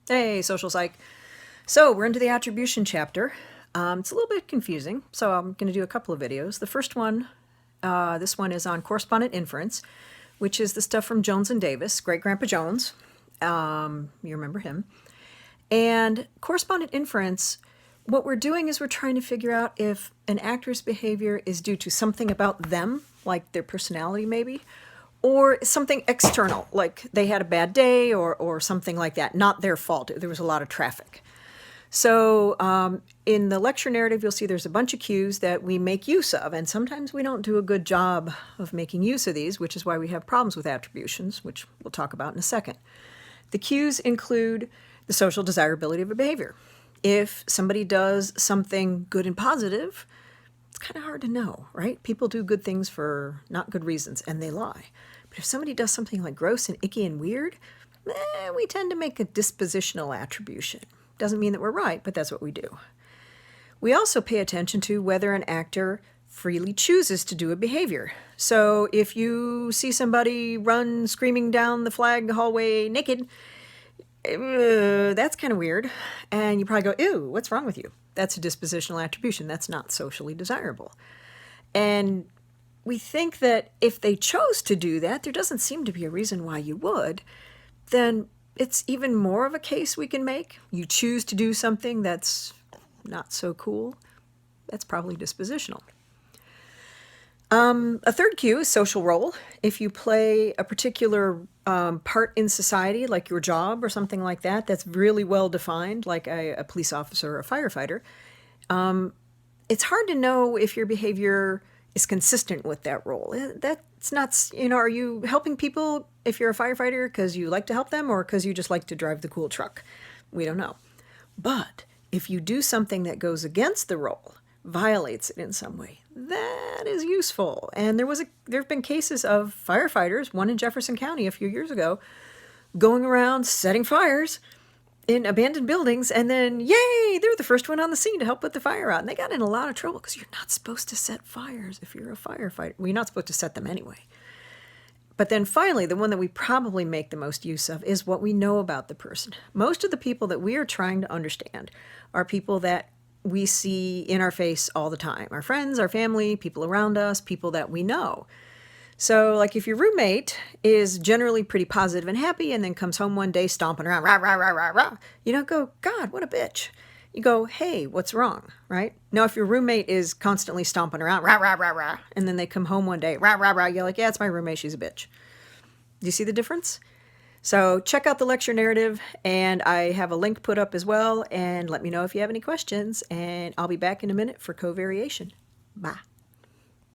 Hey, social psych. So we're into the attribution chapter. It's a little bit confusing, so I'm going to do a couple of videos. The first one, this one is on correspondent inference, which is the stuff from Jones and Davis, Great Grandpa Jones. You remember him. And correspondent inference, what we're doing is we're trying to figure out if an actor's behavior is due to something about them, like their personality maybe, or something external, like they had a bad day or something like that, not their fault. There was a lot of traffic. So in the lecture narrative, you'll see there's a bunch of cues that we make use of, and sometimes we don't do a good job of making use of these, which is why we have problems with attributions, which we'll talk about in a second. The cues include the social desirability of a behavior. If somebody does something good and positive, it's kind of hard to know, right? People do good things for not good reasons, and they lie. But if somebody does something like gross and icky and weird, we tend to make a dispositional attribution. Doesn't mean that we're right, but that's what we do. We also pay attention to whether an actor freely chooses to do a behavior. So if you see somebody run screaming down the flag hallway naked, that's kind of weird. And you probably go, ew, what's wrong with you? That's a dispositional attribution. That's not socially desirable. And we think that if they chose to do that, there doesn't seem to be a reason why you would, then it's even more of a case we can make. You choose to do something that's not so cool. That's probably dispositional. A third cue is social role. If you play a particular part in society, like your job or something like that, that's really well defined, like a police officer or a firefighter, it's hard to know if your behavior is consistent with that role. That's not, are you helping people if you're a firefighter because you like to help them or because you just like to drive the cool truck? We don't know. But if you do something that goes against the role, violates it in some way, that is useful. And there have been cases of firefighters, one in Jefferson County a few years ago, going around setting fires in abandoned buildings, and then, yay, they're the first one on the scene to help put the fire out. And they got in a lot of trouble because you're not supposed to set fires if you're a firefighter. Well, you're not supposed to set them anyway. But then finally, the one that we probably make the most use of is what we know about the person. Most of the people that we are trying to understand are people that we see in our face all the time. Our friends, our family, people around us, people that we know. So, like, if your roommate is generally pretty positive and happy and then comes home one day stomping around, rah, rah, rah, rah, rah, you don't go, God, what a bitch. You go, hey, what's wrong, right? Now, if your roommate is constantly stomping around, rah, rah, rah, rah, and then they come home one day, rah, rah, rah, you're like, yeah, it's my roommate, she's a bitch. Do you see the difference? So check out the lecture narrative, and I have a link put up as well, and let me know if you have any questions, and I'll be back in a minute for covariation. Bye.